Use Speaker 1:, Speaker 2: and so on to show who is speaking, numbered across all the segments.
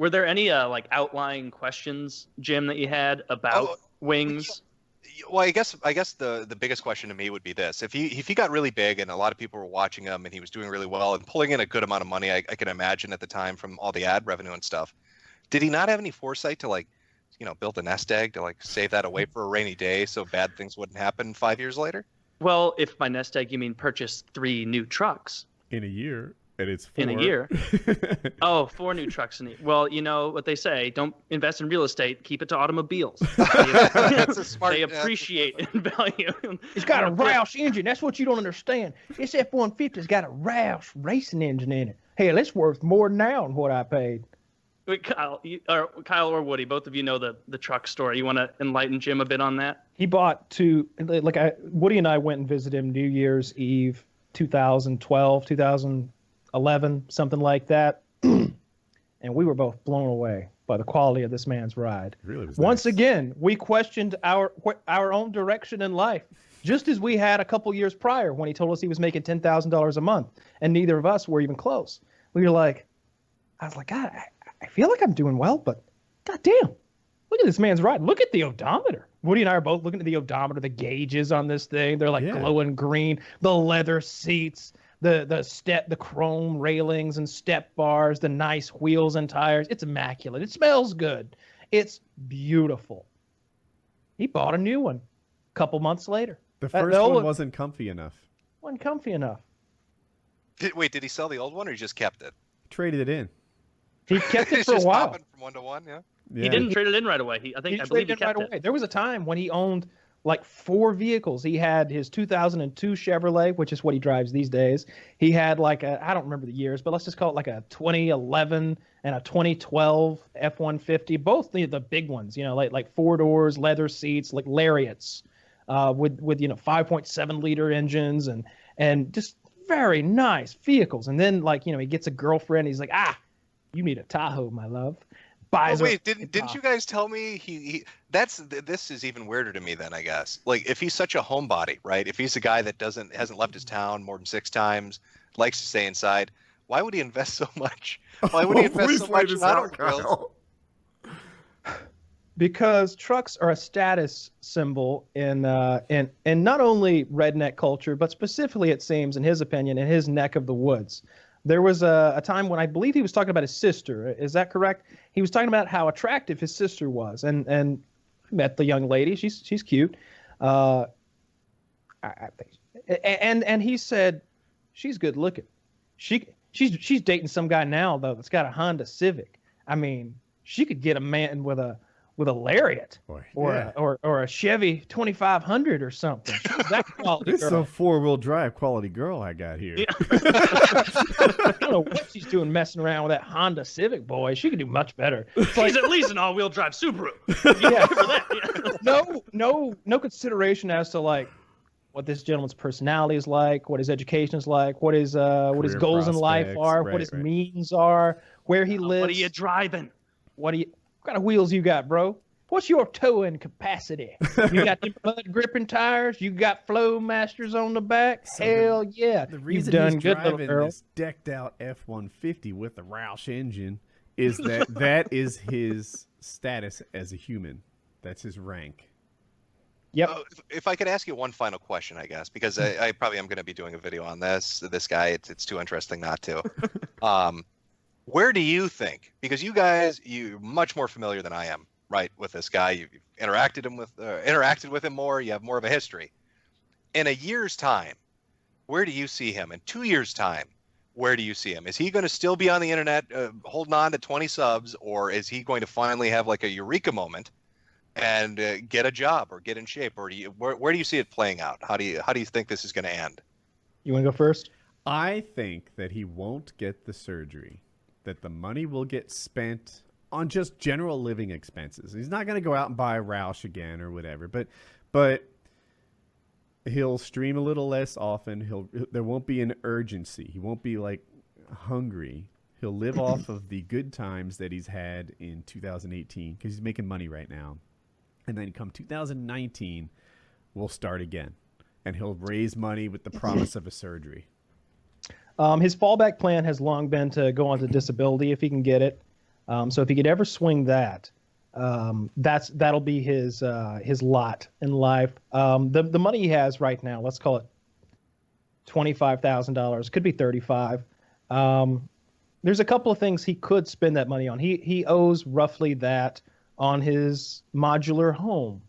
Speaker 1: Were there any like outlying questions, Jim, that you had about Wings?
Speaker 2: Well, I guess the biggest question to me would be this: if he got really big and a lot of people were watching him and he was doing really well and pulling in a good amount of money, I can imagine at the time from all the ad revenue and stuff, did he not have any foresight to like, build a nest egg to like save that away for a rainy day so bad things wouldn't happen 5 years later?
Speaker 1: Well, if by nest egg you mean purchase 3 new trucks
Speaker 3: in a year. And it's 4.
Speaker 1: In a year. Oh, 4 new trucks in a year. Well, you know what they say, don't invest in real estate, keep it to automobiles.
Speaker 2: That's a smart,
Speaker 1: they appreciate in value.
Speaker 4: It's got a Roush engine. That's what you don't understand. This F-150's got a Roush racing engine in it. Hell, it's worth more now than what I paid.
Speaker 1: Wait, Kyle or Woody, both of you know the truck story. You want to enlighten Jim a bit on that?
Speaker 4: He bought 2, Woody and I went and visited him New Year's Eve, 2012, 2011, something like that. And we were both blown away by the quality of this man's ride.
Speaker 3: It really was
Speaker 4: Once
Speaker 3: nice.
Speaker 4: again, we questioned our own direction in life, just as we had a couple years prior when he told us he was making $10,000 a month, and neither of us were even close. We were like, I was like, God, I feel like I'm doing well, but goddamn, look at this man's ride. Look at the odometer. Woody and I are both looking at the odometer, the gauges on this thing. They're like glowing green, the leather seats, the chrome railings and step bars, the nice wheels and tires. It's immaculate. It smells good. It's beautiful. He bought a new one a couple months later.
Speaker 3: The first one wasn't comfy enough.
Speaker 4: Wasn't comfy enough.
Speaker 2: Did he sell the old one or he just kept it?
Speaker 3: Traded it in.
Speaker 4: He kept it for a
Speaker 2: just
Speaker 4: while.
Speaker 2: From 1 to 1, yeah.
Speaker 1: He didn't trade it in right away. I believe he kept it.
Speaker 4: There was a time when he owned like 4 vehicles. He had his 2002 Chevrolet, which is what he drives these days. He had like I don't remember the years, but let's just call it like a 2011 and a 2012 F-150, both the big ones, like 4 doors, leather seats, like Lariats, with 5.7 liter engines and just very nice vehicles. And then he gets a girlfriend. He's like, you need a Tahoe, my love.
Speaker 2: Didn't you guys tell me this is even weirder to me then, I guess. Like if he's such a homebody, right? If he's a guy that hasn't left his town more than 6 times, likes to stay inside, why would he invest so much? Why would he invest so much in automobiles?
Speaker 4: Because trucks are a status symbol in not only redneck culture, but specifically, it seems, in his opinion, in his neck of the woods. There was a time when I believe he was talking about his sister. Is that correct? He was talking about how attractive his sister was, and I met the young lady. She's cute. I think, and he said she's good looking. She's dating some guy now though that's got a Honda Civic. I mean, she could get a man with a Lariat or a Chevy 2500 or something. That quality
Speaker 3: This is
Speaker 4: girl.
Speaker 3: a 4-wheel drive quality girl I got here.
Speaker 1: Yeah.
Speaker 4: I don't know what she's doing messing around with that Honda Civic, boy. She could do much better.
Speaker 1: She's at least an all-wheel drive Subaru.
Speaker 4: Yeah.
Speaker 1: For that. Yeah.
Speaker 4: No consideration as to like what this gentleman's personality is like, what his education is like, what his goals in life are, what his means are, where he lives.
Speaker 1: What are you driving?
Speaker 4: What kind of wheels you got, bro? What's your towing capacity? You got them mud gripping tires? You got flow masters on the back?
Speaker 3: So
Speaker 4: Hell yeah.
Speaker 3: The reason
Speaker 4: You've done
Speaker 3: he's
Speaker 4: good, little
Speaker 3: driving
Speaker 4: girl.
Speaker 3: this decked out F-150 with the Roush engine is that is his status as a human. That's his rank.
Speaker 4: Yep.
Speaker 2: If I could ask you one final question, I guess, because I probably am going to be doing a video on this guy. It's too interesting not to. Where do you think, because you're much more familiar than I am, right, with this guy. You've interacted with him more. You have more of a history. In a year's time, where do you see him? In 2 years' time, where do you see him? Is he going to still be on the internet holding on to 20 subs, or is he going to finally have like a eureka moment and get a job or get in shape? Or where do you see it playing out? How do you think this is going to end?
Speaker 4: You want to go first?
Speaker 3: I think that he won't get the surgery, that the money will get spent on just general living expenses. He's not going to go out and buy a Roush again or whatever, but he'll stream a little less often. There won't be an urgency. He won't be like hungry. He'll live off of the good times that he's had in 2018 because he's making money right now. And then come 2019, we'll start again. And he'll raise money with the promise of a surgery.
Speaker 4: His fallback plan has long been to go on to disability if he can get it. So if he could ever swing that, that'll be his lot in life. The money he has right now, let's call it $25,000, could be 35. There's a couple of things he could spend that money on. He owes roughly that on his modular home.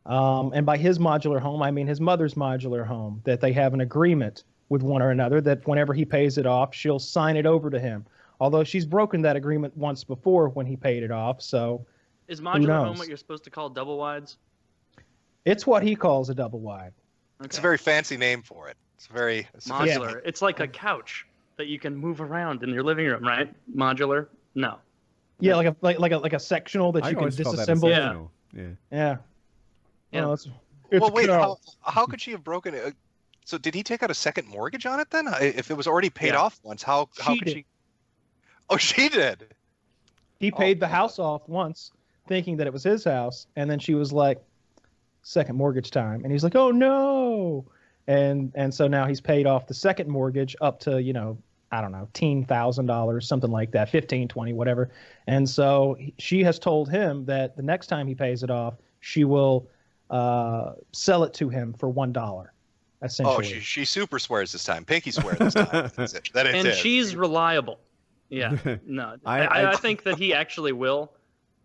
Speaker 4: And by his modular home, I mean his mother's modular home, that they have an agreement with one or another that whenever he pays it off, she'll sign it over to him. Although she's broken that agreement once before when he paid it off. So
Speaker 1: is modular home what you're supposed to call double wides?
Speaker 4: It's what he calls a double wide.
Speaker 2: Okay. It's a very fancy name for it. It's very
Speaker 1: modular. Yeah. It's like a couch that you can move around in your living room, right? Modular? No.
Speaker 4: Yeah, like a sectional that you can disassemble. Yeah.
Speaker 2: Well, wait. How could she have broken it? So did he take out a second mortgage on it then? If it was already paid off once, how could she? Oh, she did.
Speaker 4: He paid the house off once, thinking that it was his house, and then she was like, "Second mortgage time," and he's like, "Oh no!" And so now he's paid off the second mortgage up to, I don't know, $10,000, something like that, 15, 20, whatever. And so she has told him that the next time he pays it off, she will sell it to him for $1, essentially.
Speaker 2: Oh, she super swears this time. Pinky swears this time.
Speaker 1: And she's reliable. Yeah. No, I think that he actually will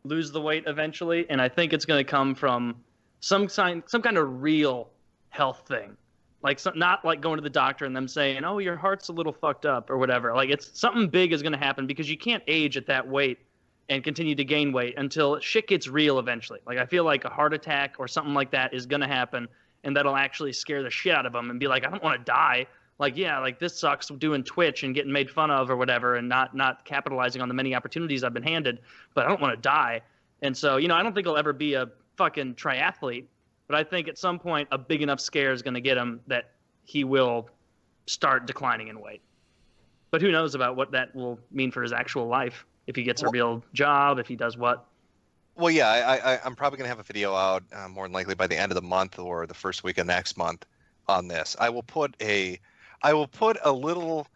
Speaker 1: lose the weight eventually, and I think it's going to come from some kind of real health thing. Like, not like going to the doctor and them saying, "Oh, your heart's a little fucked up" or whatever. Like, it's something big is going to happen, because you can't age at that weight and continue to gain weight until shit gets real eventually. Like, I feel like a heart attack or something like that is going to happen, and that'll actually scare the shit out of him and be like, "I don't want to die." Like, yeah, like this sucks doing Twitch and getting made fun of or whatever, and not capitalizing on the many opportunities I've been handed, but I don't want to die. And so, I don't think he'll ever be a fucking triathlete. But I think at some point a big enough scare is going to get him that he will start declining in weight. But who knows about what that will mean for his actual life, if he gets a real job, if he does what.
Speaker 2: Well, yeah, I'm probably going to have a video out more than likely by the end of the month or the first week of next month on this. I will put a little,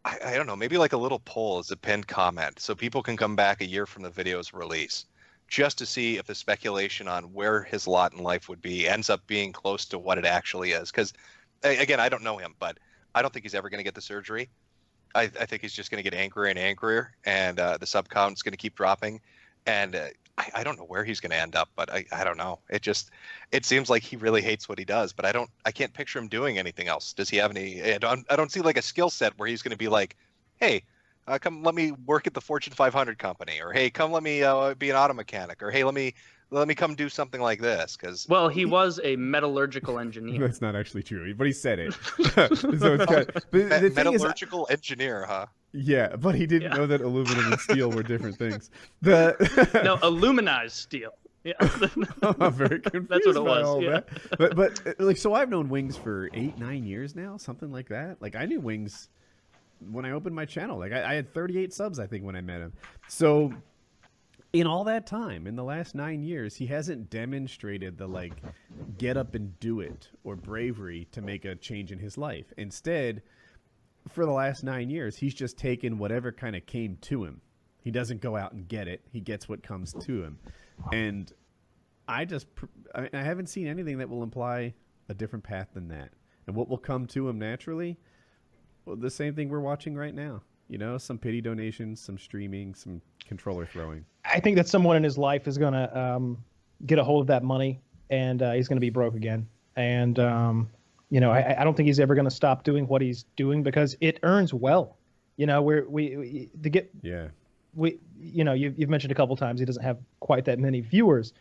Speaker 2: I don't know, maybe like a little poll as a pinned comment, so people can come back a year from the video's release, just to see if the speculation on where his lot in life would be ends up being close to what it actually is. Because, again, I don't know him, but I don't think he's ever going to get the surgery. I think he's just going to get angrier and angrier, and the sub count's going to keep dropping. And I don't know where he's going to end up, but I don't know. It seems like he really hates what he does, but I can't picture him doing anything else. Does he have any? I don't see like a skill set where he's going to be like, "Hey, come let me work at the Fortune 500 company," or "Hey, come let me be an auto mechanic," or "Hey, let me come do something like this." Because
Speaker 1: he was a metallurgical engineer.
Speaker 3: That's not actually true, but he said it. So it's
Speaker 2: metallurgical engineer, huh?
Speaker 3: Yeah, but he didn't know that aluminum and steel were different things.
Speaker 1: No, aluminized steel. Yeah,
Speaker 3: I'm very confused.
Speaker 1: That's what it was. Yeah.
Speaker 3: But like, so I've known Wings for 8-9 years now, something like that. Like, I knew Wings when I opened my channel. Like, I had 38 subs, I think, when I met him. So in all that time, in the last 9 years, he hasn't demonstrated the like get up and do it or bravery to make a change in his life. Instead, for the last 9 years, he's just taken whatever kind of came to him. He doesn't go out and get it. He gets what comes to him. And I haven't seen anything that will imply a different path than that. And what will come to him naturally? Well, the same thing we're watching right now. Some pity donations, some streaming, some controller throwing.
Speaker 4: I think that someone in his life is going to get a hold of that money, and he's going to be broke again. And I don't think he's ever going to stop doing what he's doing, because it earns well. You've mentioned a couple times he doesn't have quite that many viewers.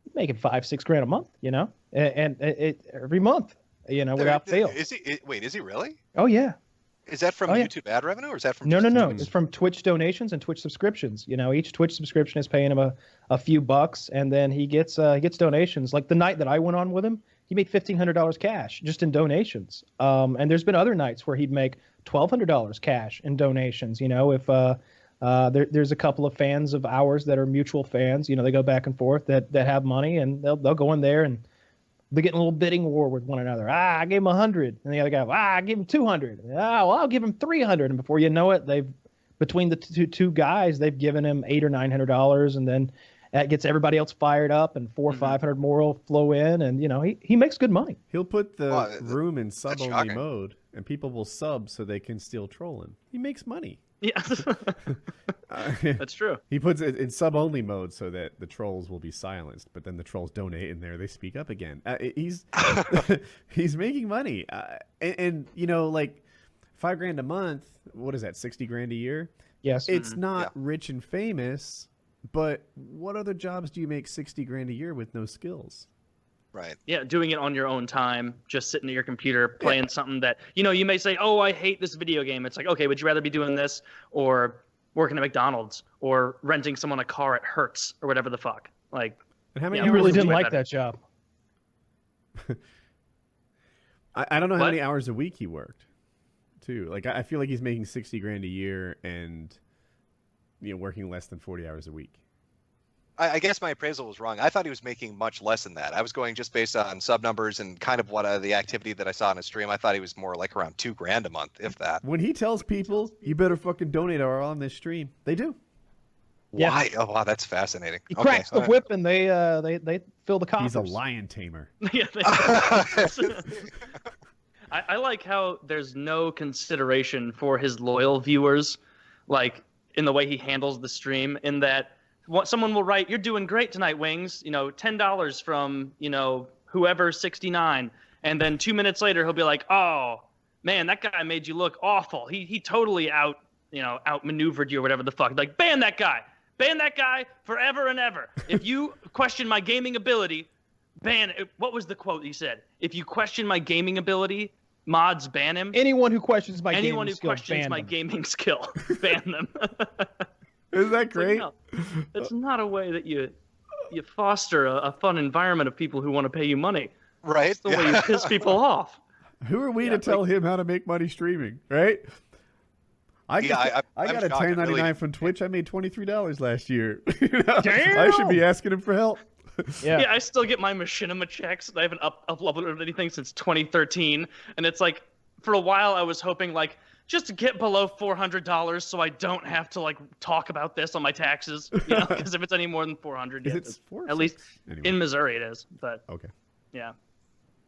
Speaker 4: He's making $5-6 grand a month, and it every month, without fail.
Speaker 2: Is he really?
Speaker 4: Oh yeah.
Speaker 2: Is that from YouTube ad revenue, or is that from?
Speaker 4: No. It's from Twitch donations and Twitch subscriptions. Each Twitch subscription is paying him a few bucks, and then he gets donations. Like the night that I went on with him, he made $1,500 cash just in donations. And there's been other nights where he'd make $1,200 cash in donations. If there's a couple of fans of ours that are mutual fans, they go back and forth that have money, and they'll go in there and they get in a little bidding war with one another. I gave him 100, and the other guy, I gave him 200. Well, I'll give him 300, and before you know it, they've between the two guys, they've given him $800 or $900, and then that gets everybody else fired up, and $400 or $500 more will flow in, and he makes good money.
Speaker 3: He'll put the room in sub-only mode, and people will sub so they can still troll him. He makes money.
Speaker 1: Yeah, that's true.
Speaker 3: He puts it in sub-only mode so that the trolls will be silenced, but then the trolls donate in there. They speak up again. He's he's making money, and like $5,000 a month. What is that? 60 grand a year?
Speaker 4: Yes.
Speaker 3: It's not rich and famous, but what other jobs do you make 60 grand a year with no skills?
Speaker 2: Right.
Speaker 1: Yeah, doing it on your own time, just sitting at your computer playing something that you may say, "Oh, I hate this video game." It's like, okay, would you rather be doing this or working at McDonald's or renting someone a car at Hertz or whatever the fuck? Like,
Speaker 3: and how many
Speaker 4: you really didn't like that job.
Speaker 3: I don't know how many hours a week he worked, too. Like, I feel like he's making 60 grand a year and working less than 40 hours a week.
Speaker 2: I guess my appraisal was wrong. I thought he was making much less than that. I was going just based on sub numbers and kind of what the activity that I saw on his stream. I thought he was more like around $2,000 a month, if that.
Speaker 3: When he tells people, you better fucking donate or on this stream, they do.
Speaker 4: Yeah.
Speaker 2: Why? Oh, wow, that's fascinating.
Speaker 4: He cracks the whip and they fill the coffers.
Speaker 3: He's a lion tamer.
Speaker 1: Yeah. I like how there's no consideration for his loyal viewers, like in the way he handles the stream, in that someone will write, "You're doing great tonight, Wings. $10 from, whoever 69." And then 2 minutes later, he'll be like, "Oh, man, that guy made you look awful. He totally outmaneuvered you or whatever the fuck. Like, ban that guy. Ban that guy forever and ever. If you question my gaming ability, ban it." What was the quote he said? "If you question my gaming ability, mods ban him.
Speaker 4: Anyone who questions my
Speaker 1: Anyone
Speaker 4: gaming
Speaker 1: who
Speaker 4: skill,
Speaker 1: questions
Speaker 4: ban
Speaker 1: my
Speaker 4: them."
Speaker 1: gaming skill, ban them."
Speaker 3: Isn't that great?
Speaker 1: Like, no, that's not a way that you foster a fun environment of people who want to pay you money.
Speaker 2: Right?
Speaker 1: That's the way you piss people off.
Speaker 3: Who are we to tell him how to make money streaming, right? I got a 1099 from Twitch. I made $23 last year.
Speaker 4: Damn!
Speaker 3: I should be asking him for help.
Speaker 1: Yeah, I still get my machinima checks. I haven't uploaded anything since 2013, and it's like, for a while I was hoping just to get below $400 so I don't have to talk about this on my taxes, because if it's any more than 400,
Speaker 3: Is it
Speaker 1: at least
Speaker 3: anyway.
Speaker 1: in Missouri it is. But
Speaker 3: okay,
Speaker 1: yeah,